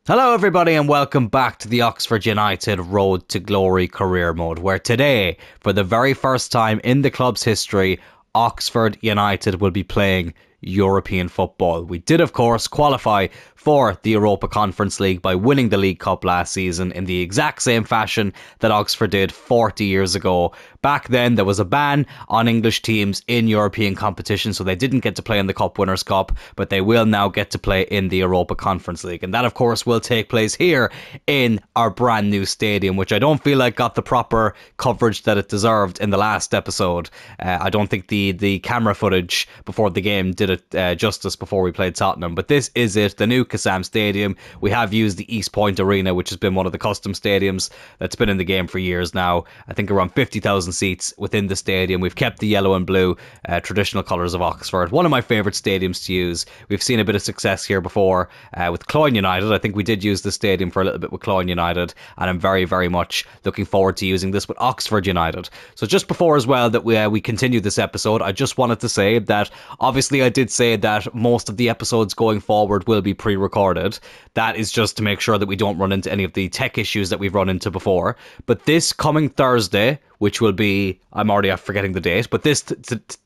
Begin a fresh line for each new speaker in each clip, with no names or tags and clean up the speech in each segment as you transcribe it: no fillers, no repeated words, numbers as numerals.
Hello everybody and welcome back to the Oxford United Road to Glory career mode, where today, for the very first time in the club's history, Oxford United will be playing European football. We did, of course, qualify for the Europa Conference League by winning the League Cup last season in the exact same fashion that Oxford did 40 years ago. Back then, there was a ban on English teams in European competition, so they didn't get to play in the Cup Winners' Cup, but they will now get to play in the Europa Conference League. And that, of course, will take place here in our brand new stadium, which I don't feel like got the proper coverage that it deserved in the last episode. I don't think the camera footage before the game did it justice before we played Tottenham, but this is it, the new Kassam Stadium. We have used the East Point Arena, which has been one of the custom stadiums that's been in the game for years now. I think around 50,000 seats within the stadium. We've kept the yellow and blue traditional colours of Oxford. One of my favourite stadiums to use. We've seen a bit of success here before with Cloyne United. I think we did use the stadium for a little bit with Cloyne United, and I'm very, very much looking forward to using this with Oxford United. So just before as well that we continue this episode, I just wanted to say that obviously I did say that most of the episodes going forward will be pre-recorded. That is just to make sure that we don't run into any of the tech issues that we've run into before. But this coming Thursday, which will be, I'm already forgetting the date, but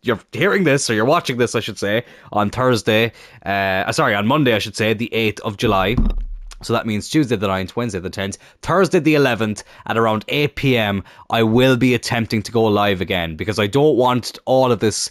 you're hearing this, or you're watching this, I should say, on on Monday, I should say, the 8th of July. So that means Tuesday the 9th, Wednesday the 10th, Thursday the 11th at around 8 p.m. I will be attempting to go live again because I don't want all of this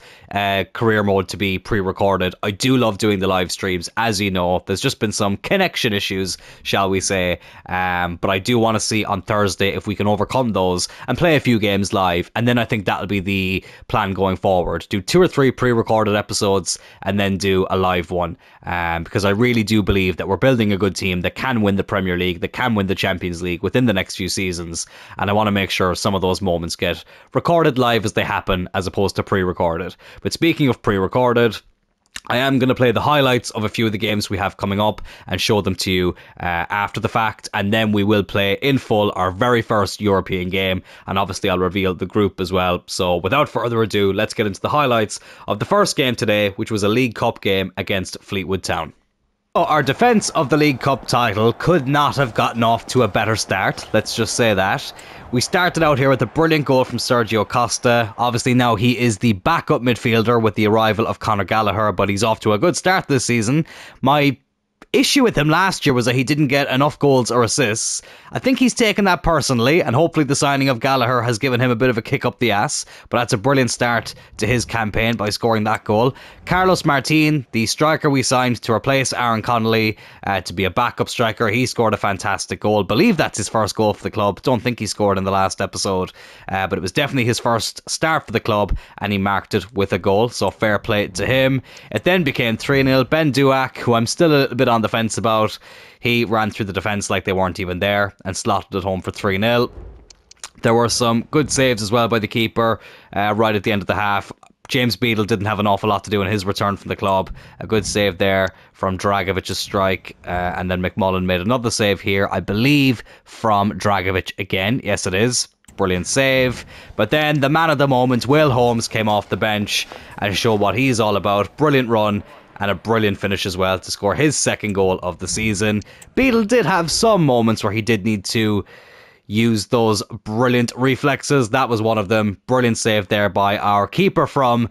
career mode to be pre-recorded. I do love doing the live streams, as you know. There's just been some connection issues, shall we say. But I do want to see on Thursday if we can overcome those and play a few games live. And then I think that'll be the plan going forward. Do 2 or 3 pre-recorded episodes and then do a live one. Because I really do believe that we're building a good team that can win the Premier League, that can win the Champions League within the next few seasons, and I want to make sure some of those moments get recorded live as they happen as opposed to pre-recorded. But speaking of pre-recorded, I am going to play the highlights of a few of the games we have coming up and show them to you after the fact, and then we will play in full our very first European game, and obviously I'll reveal the group as well. So without further ado, let's get into the highlights of the first game today, which was a League Cup game against Fleetwood Town. Our defence of the League Cup title could not have gotten off to a better start, let's just say that. We started out here with a brilliant goal from Sergio Costa. Obviously now he is the backup midfielder with the arrival of Conor Gallagher, but he's off to a good start this season. My issue with him last year was that he didn't get enough goals or assists. I think he's taken that personally, and hopefully the signing of Gallagher has given him a bit of a kick up the ass, but that's a brilliant start to his campaign by scoring that goal. Carlos Martin, the striker we signed to replace Aaron Connolly to be a backup striker, he scored a fantastic goal. Believe that's his first goal for the club. Don't think he scored in the last episode, but it was definitely his first start for the club, and he marked it with a goal, so fair play to him. It then became 3-0. Ben Duac, who I'm still a little bit on the fence about, he ran through the defence like they weren't even there and slotted it home for 3-0. There were some good saves as well by the keeper right at the end of the half. James Beadle didn't have an awful lot to do in his return from the club. A good save there from Dragovic's strike, and then McMullen made another save here, I believe from Dragovic again. Yes, it is. Brilliant save. But then the man of the moment, Will Holmes, came off the bench and showed what he's all about. Brilliant run and a brilliant finish as well to score his second goal of the season. Beadle did have some moments where he did need to use those brilliant reflexes. That was one of them. Brilliant save there by our keeper from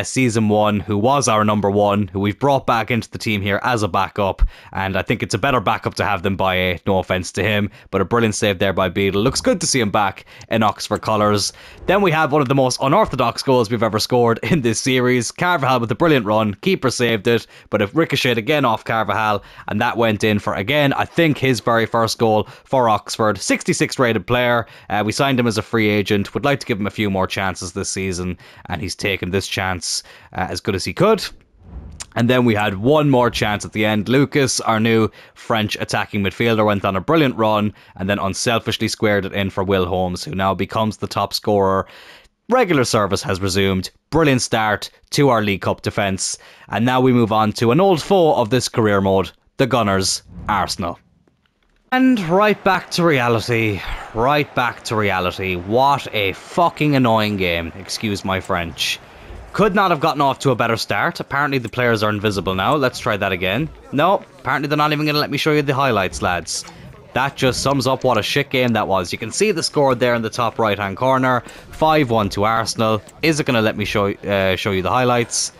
season 1, who was our number 1, who we've brought back into the team here as a backup, and I think it's a better backup to have than Baye, no offence to him, but a brilliant save there by Beadle. Looks good to see him back in Oxford colours. Then we have one of the most unorthodox goals we've ever scored in this series. Carvajal with a brilliant run, keeper saved it, but it ricocheted again off Carvajal, and that went in for, again, I think his very first goal for Oxford. 66 rated player. We signed him as a free agent. Would like to give him a few more chances this season, and he's taken this chance as good as he could. And then we had one more chance at the end. Lucas, our new French attacking midfielder, went on a brilliant run and then unselfishly squared it in for Will Holmes, who now becomes the top scorer. Regular service has resumed. Brilliant start to our League Cup defence. And now we move on to an old foe of this career mode, the Gunners, Arsenal. And right back to reality. Right back to reality. What a fucking annoying game. Excuse my French. Could not have gotten off to a better start. Apparently the players are invisible now. Let's try that again. No, apparently they're not even going to let me show you the highlights, lads. That just sums up what a shit game that was. You can see the score there in the top right hand corner. 5-1 to Arsenal. Is it going to let me show you the highlights?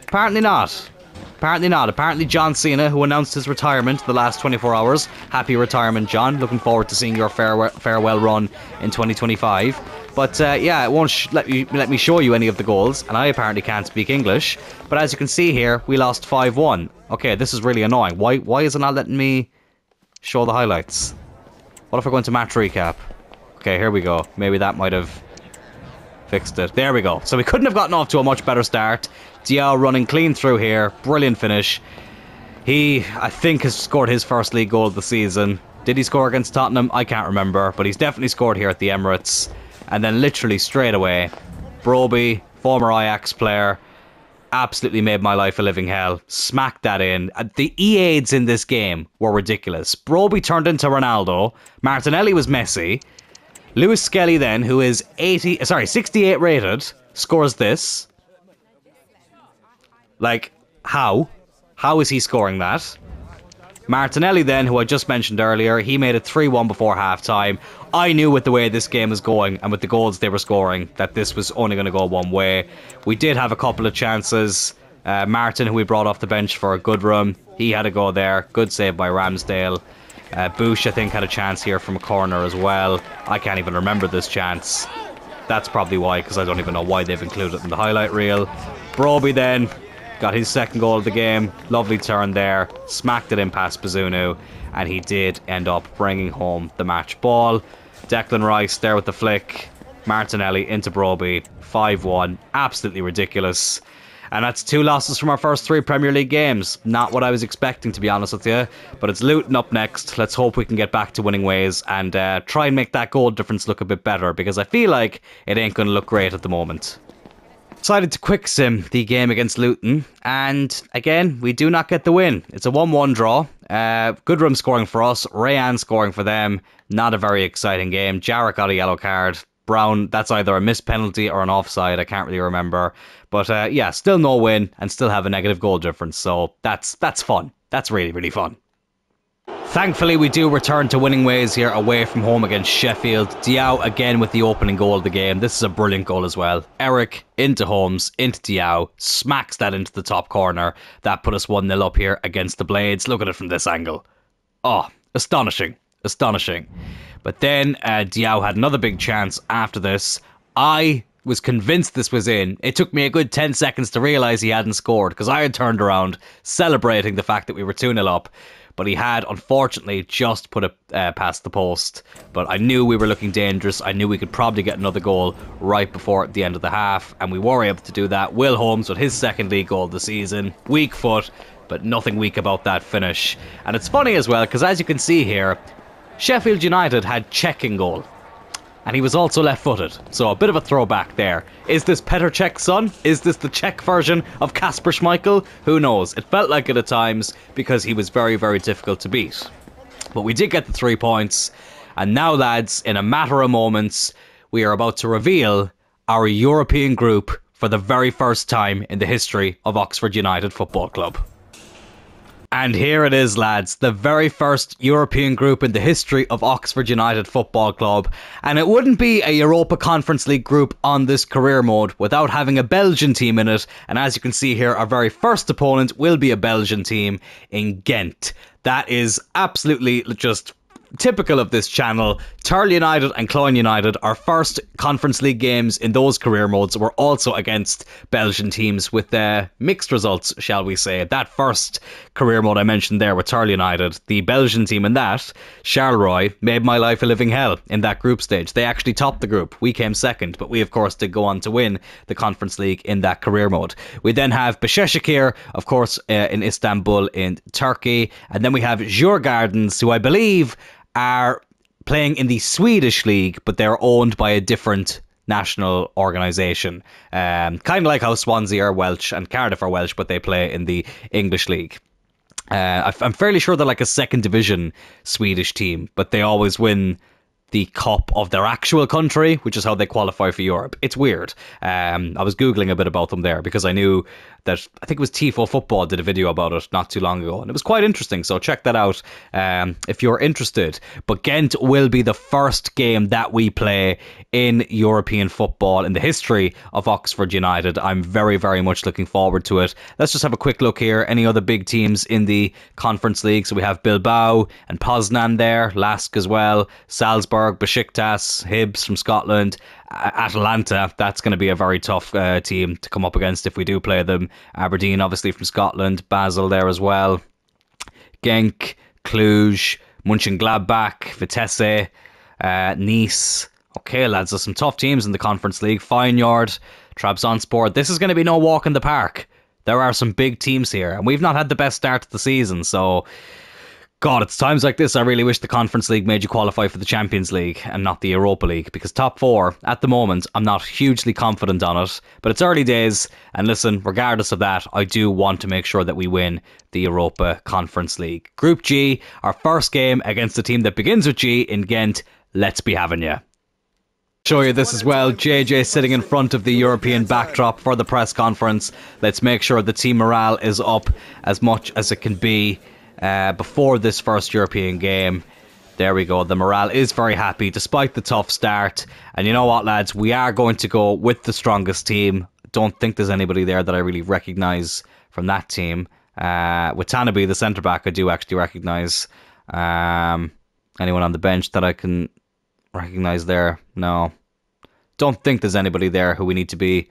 Apparently not. Apparently not. Apparently John Cena, who announced his retirement the last 24 hours. Happy retirement, John. Looking forward to seeing your farewell run in 2025. But yeah, it won't let me show you any of the goals, and I apparently can't speak English. But as you can see here, we lost 5-1. Okay, this is really annoying. Why is it not letting me show the highlights? What if I go into match recap? Okay, here we go. Maybe that might have fixed it. There we go. So we couldn't have gotten off to a much better start. Diao running clean through here. Brilliant finish. He, I think, has scored his first league goal of the season. Did he score against Tottenham? I can't remember, but he's definitely scored here at the Emirates. And then literally straight away, Broby, former Ajax player, absolutely made my life a living hell. Smacked that in. The E-aids in this game were ridiculous. Broby turned into Ronaldo. Martinelli was Messi. Lewis Skelly then, who is 68 rated, scores this. Like, how? How is he scoring that? Martinelli then, who I just mentioned earlier, he made it 3-1 before half-time. I knew with the way this game was going and with the goals they were scoring that this was only going to go one way. We did have a couple of chances. Martin, who we brought off the bench for a good run, he had a go there. Good save by Ramsdale. Bush, I think, had a chance here from a corner as well. I can't even remember this chance. That's probably why, because I don't even know why they've included it in the highlight reel. Broby then got his second goal of the game. Lovely turn there. Smacked it in past Bazunu. And he did end up bringing home the match ball. Declan Rice there with the flick. Martinelli into Broby. 5-1. Absolutely ridiculous. And that's 2 losses from our first 3 Premier League games. Not what I was expecting, to be honest with you. But it's Luton up next. Let's hope we can get back to winning ways and try and make that goal difference look a bit better, because I feel like it ain't going to look great at the moment. Decided to quick sim the game against Luton, and again, we do not get the win. It's a 1-1 draw. Goodrum scoring for us, Rayan scoring for them. Not a very exciting game. Jarrett got a yellow card. Brown, that's either a missed penalty or an offside, I can't really remember. But yeah, still no win and still have a negative goal difference, so that's fun. That's really, really fun. Thankfully, we do return to winning ways here away from home against Sheffield. Diao again with the opening goal of the game. This is a brilliant goal as well. Eric into Holmes, into Diao, smacks that into the top corner. That put us 1-0 up here against the Blades. Look at it from this angle. Oh, astonishing. Astonishing. But then Diao had another big chance after this. I was convinced this was in. It took me a good 10 seconds to realise he hadn't scored, because I had turned around celebrating the fact that we were 2-0 up. But he had, unfortunately, just put it past the post. But I knew we were looking dangerous. I knew we could probably get another goal right before the end of the half. And we were able to do that. Will Holmes with his second league goal of the season. Weak foot, but nothing weak about that finish. And it's funny as well, because as you can see here, Sheffield United had Cech in goal. And he was also left-footed, so a bit of a throwback there. Is this Petr Cech's son? Is this the Czech version of Kasper Schmeichel? Who knows? It felt like it at times, because he was very, very difficult to beat. But we did get the 3 points, and now, lads, in a matter of moments, we are about to reveal our European group for the very first time in the history of Oxford United Football Club. And here it is, lads, the very first European group in the history of Oxford United Football Club. And it wouldn't be a Europa Conference League group on this career mode without having a Belgian team in it. And as you can see here, our very first opponent will be a Belgian team in Ghent. That is absolutely just typical of this channel. Turl United and Cloyne United, our first Conference League games in those career modes, were also against Belgian teams with mixed results, shall we say. That first career mode I mentioned there with Turl United, the Belgian team in that, Charleroi, made my life a living hell in that group stage. They actually topped the group. We came second, but we of course did go on to win the Conference League in that career mode. We then have Başakşehir, of course, in Istanbul in Turkey, and then we have Djurgårdens, who I believe are playing in the Swedish league, but they're owned by a different national organisation. Kind of like how Swansea are Welsh and Cardiff are Welsh, but they play in the English league. I'm fairly sure they're like a second division Swedish team, but they always win the cup of their actual country, which is how they qualify for Europe. It's weird. I was Googling a bit about them there because I knew that, I think it was Tifo Football did a video about it not too long ago, and it was quite interesting, so check that out if you're interested. But Ghent will be the first game that we play in European football in the history of Oxford United. I'm very, very much looking forward to it. Let's just have a quick look here. Any other big teams in the Conference League? So we have Bilbao and Poznan there, Lask as well, Salzburg, Besiktas, Hibs from Scotland, Atalanta. That's going to be a very tough team to come up against if we do play them. Aberdeen, obviously, from Scotland, Basel there as well, Genk, Cluj, Mönchengladbach, Vitesse, Nice. Okay, lads, there's some tough teams in the Conference League. Feyenoord, Trabzonspor. This is going to be no walk in the park. There are some big teams here, and we've not had the best start to the season, so God, it's times like this I really wish the Conference League made you qualify for the Champions League and not the Europa League, because top four, at the moment, I'm not hugely confident on it, but it's early days, and listen, regardless of that, I do want to make sure that we win the Europa Conference League. Group G, our first game against a team that begins with G in Ghent. Let's be having you. Show you this as well. JJ sitting in front of the European backdrop for the press conference. Let's make sure the team morale is up as much as it can be before this first European game. There we go. The morale is very happy despite the tough start. And you know what, lads? We are going to go with the strongest team. Don't think there's anybody there that I really recognise from that team. With Tanabe, the centre-back, I do actually recognise. Anyone on the bench that I can recognise there? No. Don't think there's anybody there who we need to be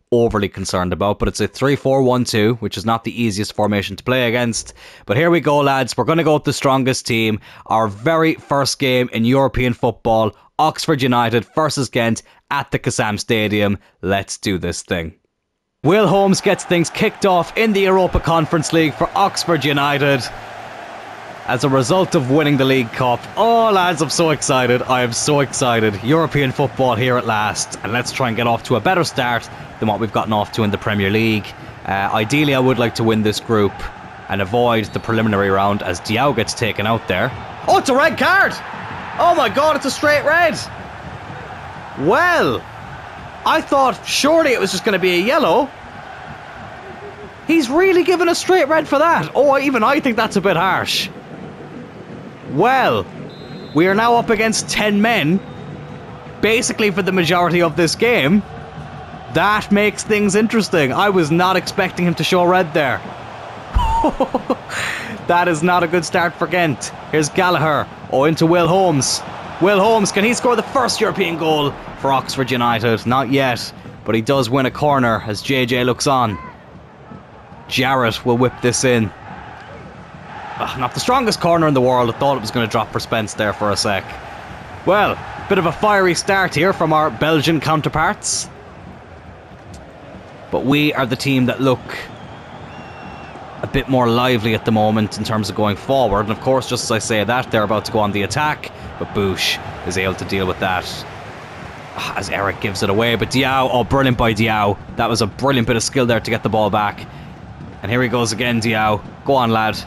overly concerned about, but it's a 3-4-1-2, which is not the easiest formation to play against. But here we go, lads. We're going to go with the strongest team. Our very first game in European football, Oxford United versus Ghent at the Kassam Stadium. Let's do this thing. Will Holmes gets things kicked off in the Europa Conference League for Oxford United as a result of winning the League Cup. Oh, lads, I'm so excited. I am so excited. European football here at last. And let's try and get off to a better start than what we've gotten off to in the Premier League. Ideally, I would like to win this group and avoid the preliminary round as Diao gets taken out there. Oh, it's a red card! Oh my God, it's a straight red! Well, I thought surely it was just going to be a yellow. He's really given a straight red for that. Oh, even I think that's a bit harsh. Well, we are now up against 10 men, basically for the majority of this game. That makes things interesting. I was not expecting him to show red there. That is not a good start for Ghent. Here's Gallagher. Oh, into Will Holmes. Will Holmes, can he score the first European goal for Oxford United? Not yet, but he does win a corner as JJ looks on. Jarrett will whip this in. Not the strongest corner in the world. I thought it was going to drop for Spence there for a sec. Well, bit of a fiery start here from our Belgian counterparts. But we are the team that look a bit more lively at the moment in terms of going forward. And of course, just as I say that, they're about to go on the attack. But Bush is able to deal with that as Eric gives it away. But Diao, oh, brilliant by Diao. That was a brilliant bit of skill there to get the ball back. And here he goes again, Diao. Go on, lad.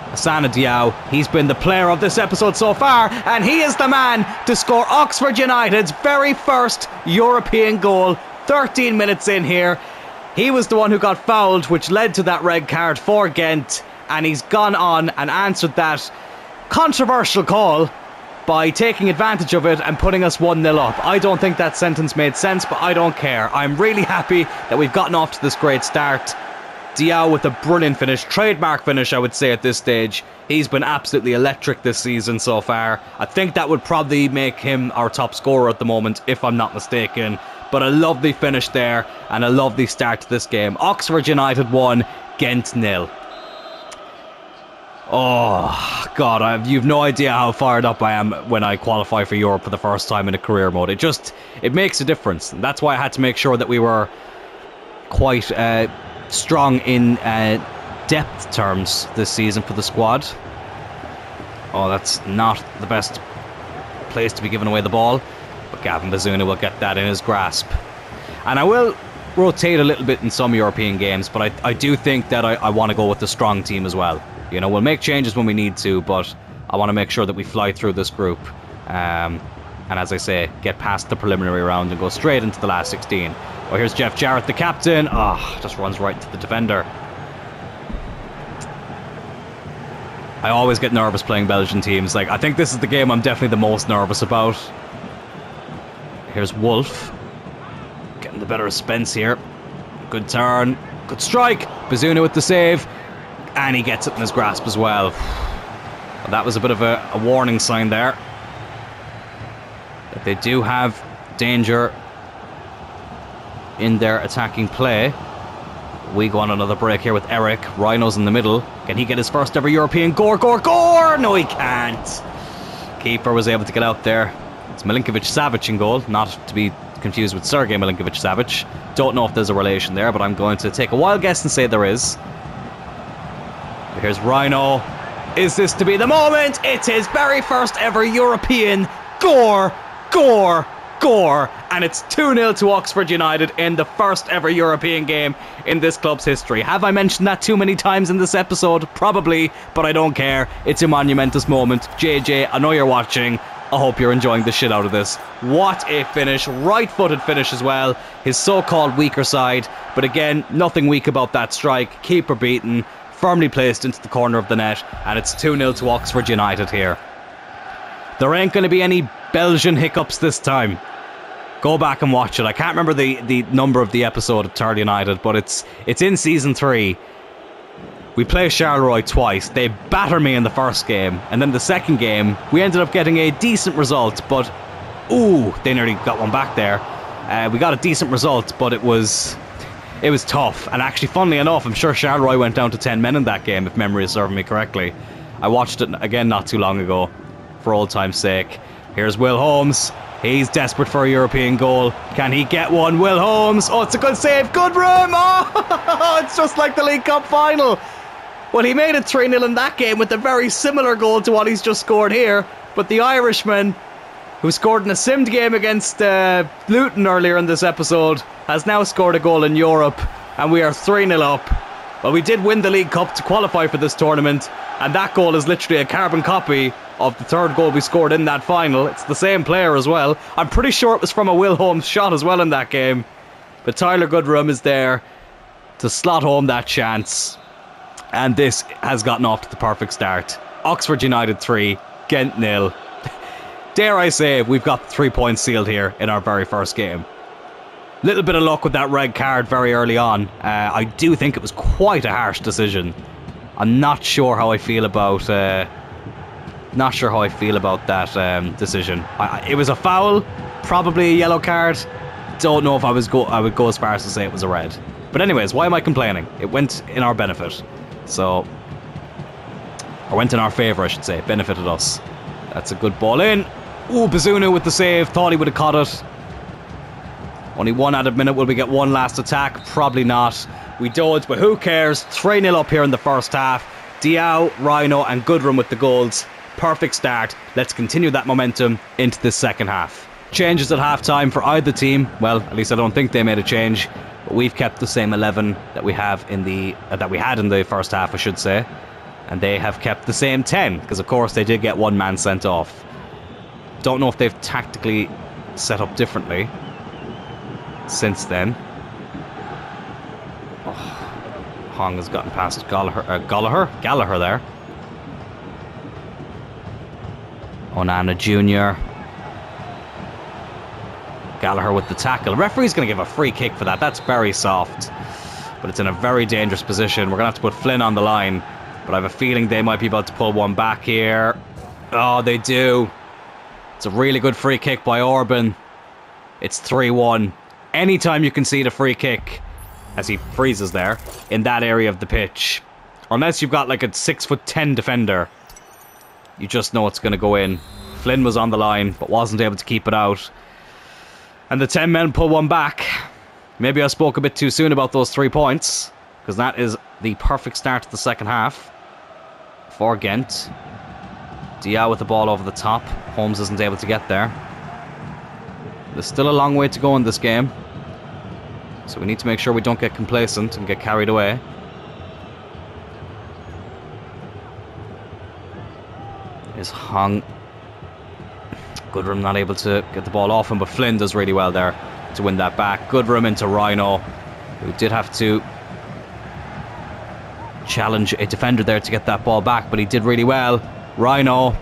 Asana Diao, he's been the player of this episode so far, and he is the man to score Oxford United's very first European goal. 13 minutes in here. He was the one who got fouled, which led to that red card for Ghent, and he's gone on and answered that controversial call by taking advantage of it and putting us 1-0 up. I don't think that sentence made sense, but I don't care. I'm really happy that we've gotten off to this great start. Diao with a brilliant finish, trademark finish I would say at this stage. He's been absolutely electric this season so far. I think that would probably make him our top scorer at the moment, if I'm not mistaken. But a lovely finish there and a lovely start to this game. Oxford United 1, Ghent 0. Oh, God, you've no idea how fired up I am when I qualify for Europe for the first time in a career mode. It makes a difference. And that's why I had to make sure that we were quite strong in depth terms this season for the squad. Oh, that's not the best place to be giving away the ball. But Gavin Bazuna will get that in his grasp. And I will rotate a little bit in some European games, but I do think that I want to go with the strong team as well. You know, we'll make changes when we need to, but I want to make sure that we fly through this group. and as I say, get past the preliminary round and go straight into the last 16. Oh, here's Jeff Jarrett, the captain. Just runs right into the defender. I always get nervous playing Belgian teams. Like, I think this is the game I'm definitely the most nervous about. Here's Wolf. Getting the better of Spence here. Good turn. Good strike. Bazunu with the save. And he gets it in his grasp as well. That was a bit of a warning sign there. That they do have danger in their attacking play. We go on another break here with Eric. Rhino's in the middle. Can he get his first ever European gore? No, he can't. Keeper was able to get out there. It's Milinkovic-Savic in goal, not to be confused with Sergei Milinkovic-Savic. Don't know if there's a relation there, but I'm going to take a wild guess and say there is. Here's Rhino. Is this to be the moment? It's his very first ever European gore. And it's 2-0 to Oxford United in the first ever European game in this club's history. Have I mentioned that too many times in this episode? Probably, but I don't care. It's a monumentous moment. JJ, I know you're watching. I hope you're enjoying the shit out of this. What a finish. Right-footed finish as well. His so-called weaker side. But again, nothing weak about that strike. Keeper beaten. Firmly placed into the corner of the net. And it's 2-0 to Oxford United here. There ain't going to be any Belgian hiccups this time. Go back and watch it. I can't remember the number of the episode of Turley United, but it's in season 3. We play Charleroi twice. They batter me in the first game, and then the second game we ended up getting a decent result, but they nearly got one back there. We got a decent result, but it was tough. And actually, funnily enough, I'm sure Charleroi went down to 10 men in that game, if memory is serving me correctly. I watched it again not too long ago, for old time's sake. Here's Will Holmes. He's desperate for a European goal. Can he get one? Will Holmes. Oh, it's a good save. Good room. Oh, it's just like the League Cup final. Well, he made it 3-0 in that game with a very similar goal to what he's just scored here. But the Irishman, who scored in a simmed game against Luton earlier in this episode, has now scored a goal in Europe. And we are 3-0 up. Well, we did win the League Cup to qualify for this tournament. And that goal is literally a carbon copy of the third goal we scored in that final. It's the same player as well. I'm pretty sure it was from a Will Holmes shot as well in that game. But Tyler Goodrum is there to slot home that chance. And this has gotten off to the perfect start. Oxford United 3, Ghent 0. Dare I say, we've got 3 points sealed here in our very first game. Little bit of luck with that red card very early on. I do think it was quite a harsh decision. I'm not sure how I feel about that decision. It was a foul, probably a yellow card. Don't know if I would go as far as to say it was a red. But anyways, why am I complaining? It went in our benefit. Or went in our favour, I should say. It benefited us. That's a good ball in. Ooh, Bazunu with the save. Thought he would have caught it. Only one added minute. Will we get one last attack? Probably not. We don't, but who cares? 3-0 up here in the first half. Diao, Rhino and Goodrum with the goals. Perfect start. Let's continue that momentum into the second half. Changes at half-time for either team. Well, at least I don't think they made a change. But we've kept the same 11 that we have that we had in the first half, I should say. And they have kept the same 10, because of course they did get one man sent off. Don't know if they've tactically set up differently since then. Hong has gotten past Gallagher there. Onana Jr. Gallagher with the tackle. The referee's going to give a free kick for that. That's very soft. But it's in a very dangerous position. We're going to have to put Flynn on the line. But I have a feeling they might be about to pull one back here. Oh, they do. It's a really good free kick by Orban. It's 3-1. Anytime you concede a free kick, as he freezes there, in that area of the pitch, unless you've got like a 6'10" defender, you just know it's going to go in. Flynn was on the line, but wasn't able to keep it out. And the 10 men pull one back. Maybe I spoke a bit too soon about those 3 points, because that is the perfect start to the second half for Ghent. Diao with the ball over the top. Holmes isn't able to get there. There's still a long way to go in this game, so we need to make sure we don't get complacent and get carried away. Is Hong. Goodrum not able to get the ball off him, but Flynn does really well there to win that back. Goodrum into Rhino, who did have to challenge a defender there to get that ball back, but he did really well. Rhino.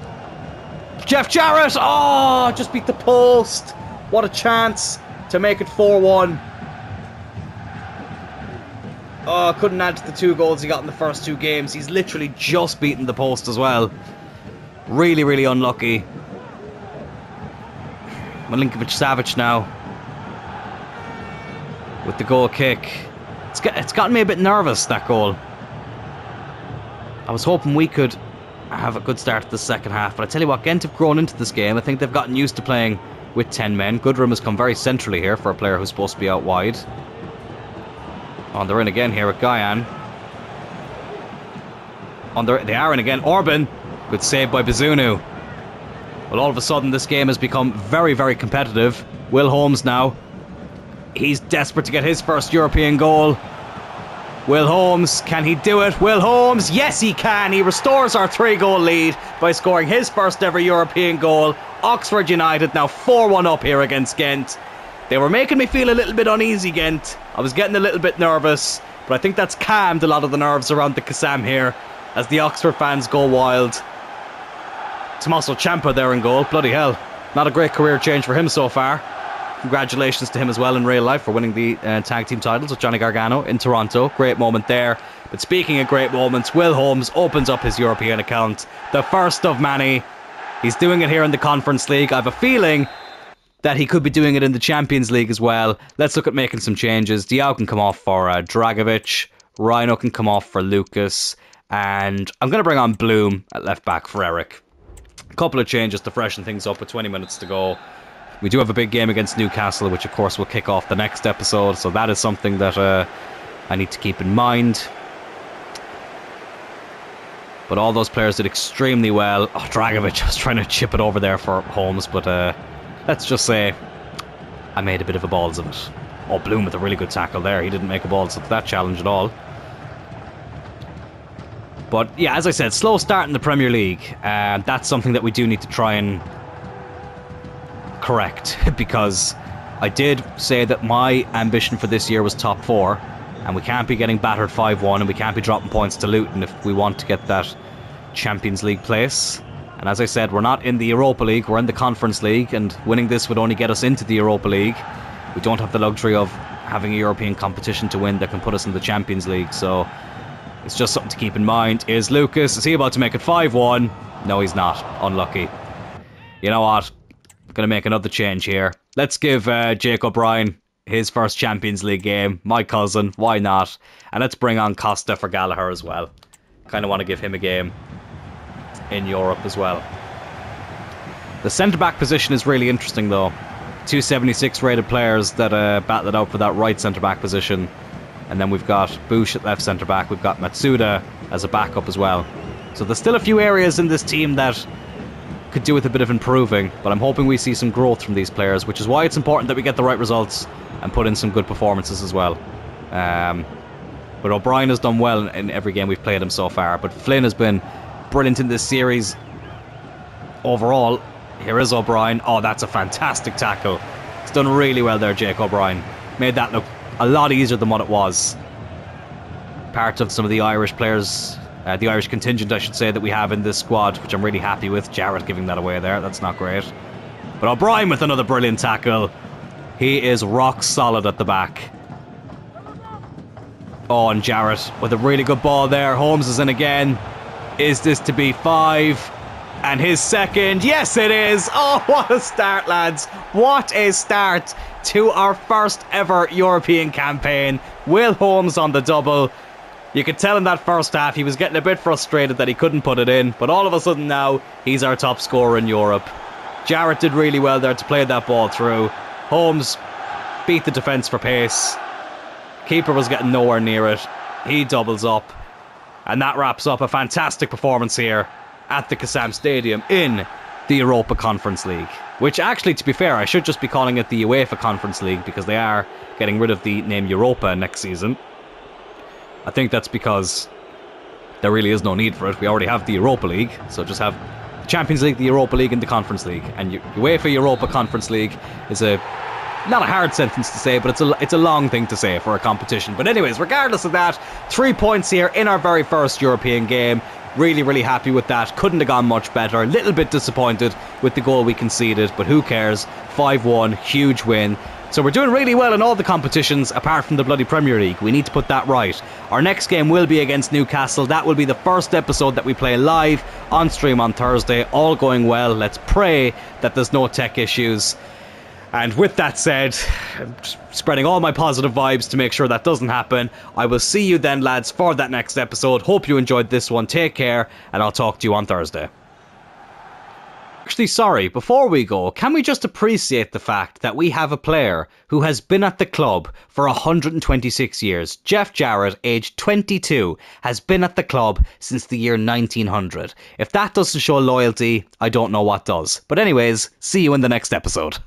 Jeff Jarrett! Oh, just beat the post. What a chance to make it 4-1. Oh, couldn't add to the 2 goals he got in the first 2 games. He's literally just beaten the post as well. Really, really unlucky. Milinkovic-Savic now with the goal kick. It's gotten me a bit nervous, that goal. I was hoping we could have a good start to the second half, but I tell you what, Ghent have grown into this game. I think they've gotten used to playing with 10 men. Goodrum has come very centrally here for a player who's supposed to be out wide. Oh, they're in again here with Guyan. They are in again. Orban. Good save by Bazunu. Well, all of a sudden this game has become very, very competitive. Will Holmes now. He's desperate to get his first European goal. Will Holmes, can he do it? Will Holmes, yes he can. He restores our 3-goal lead by scoring his first ever European goal. Oxford United now 4-1 up here against Ghent. They were making me feel a little bit uneasy, Ghent. I was getting a little bit nervous, but I think that's calmed a lot of the nerves around the Kassam here as the Oxford fans go wild. Tommaso Ciampa there in goal. Bloody hell. Not a great career change for him so far. Congratulations to him as well in real life for winning the tag team titles with Johnny Gargano in Toronto. Great moment there. But speaking of great moments, Will Holmes opens up his European account. The first of many. He's doing it here in the Conference League. I have a feeling that he could be doing it in the Champions League as well. Let's look at making some changes. Diao can come off for Dragovic. Rhino can come off for Lucas. And I'm going to bring on Bloom at left back for Eric. A couple of changes to freshen things up with 20 minutes to go. We do have a big game against Newcastle, which of course will kick off the next episode, so that is something that I need to keep in mind. But all those players did extremely well. Oh, Dragovic was trying to chip it over there for Holmes, but let's just say I made a bit of a balls of it. Oh, Bloom with a really good tackle there. He didn't make a balls of that challenge at all. But yeah, as I said, slow start in the Premier League. That's something that we do need to try and correct, because I did say that my ambition for this year was top 4, and we can't be getting battered 5-1, and we can't be dropping points to Luton if we want to get that Champions League place. And as I said, we're not in the Europa League, we're in the Conference League, and winning this would only get us into the Europa League. We don't have the luxury of having a European competition to win that can put us in the Champions League, so it's just something to keep in mind. Is Lucas, is he about to make it 5-1? No, he's not. Unlucky. You know what? Going to make another change here. Let's give Jake O'Brien his first Champions League game. My cousin, why not? And let's bring on Costa for Gallagher as well. Kind of want to give him a game in Europe as well. The centre-back position is really interesting though. 276 rated players that battle it out for that right centre-back position. And then we've got Bush at left centre-back. We've got Matsuda as a backup as well. So there's still a few areas in this team that could do with a bit of improving, but I'm hoping we see some growth from these players, which is why it's important that we get the right results and put in some good performances as well. But O'Brien has done well in every game we've played him so far, but Flynn has been brilliant in this series overall. Here is O'Brien. Oh, that's a fantastic tackle. He's done really well there, Jake O'Brien. Made that look a lot easier than what it was. Part of some of the Irish players, the Irish contingent, I should say, that we have in this squad, which I'm really happy with. Jarrett giving that away there. That's not great. But O'Brien with another brilliant tackle. He is rock solid at the back. Oh, and Jarrett with a really good ball there. Holmes is in again. Is this to be 5? And his second. Yes, it is. Oh, what a start, lads. What a start to our first ever European campaign. Will Holmes on the double. You could tell in that first half he was getting a bit frustrated that he couldn't put it in, but all of a sudden now he's our top scorer in Europe. Jarrett did really well there to play that ball through. Holmes beat the defence for pace. Keeper was getting nowhere near it. He doubles up. And that wraps up a fantastic performance here at the Kassam Stadium in the Europa Conference League. Which actually, to be fair, I should just be calling it the UEFA Conference League, because they are getting rid of the name Europa next season. I think that's because there really is no need for it. We already have the Europa League, so just have Champions League, the Europa League and the Conference League. And UEFA Europa Conference League is not a hard sentence to say, but it's a long thing to say for a competition. But anyways, regardless of that, 3 points here in our very first European game. Really, really happy with that. Couldn't have gone much better. A little bit disappointed with the goal we conceded, but who cares? 5-1, huge win. So we're doing really well in all the competitions apart from the bloody Premier League. We need to put that right. Our next game will be against Newcastle. That will be the first episode that we play live on stream on Thursday. All going well. Let's pray that there's no tech issues. And with that said, I'm spreading all my positive vibes to make sure that doesn't happen. I will see you then, lads, for that next episode. Hope you enjoyed this one. Take care, and I'll talk to you on Thursday. Actually, sorry, before we go, can we just appreciate the fact that we have a player who has been at the club for 126 years. Jeff Jarrett, aged 22, has been at the club since the year 1900. If that doesn't show loyalty, I don't know what does. But anyways, see you in the next episode.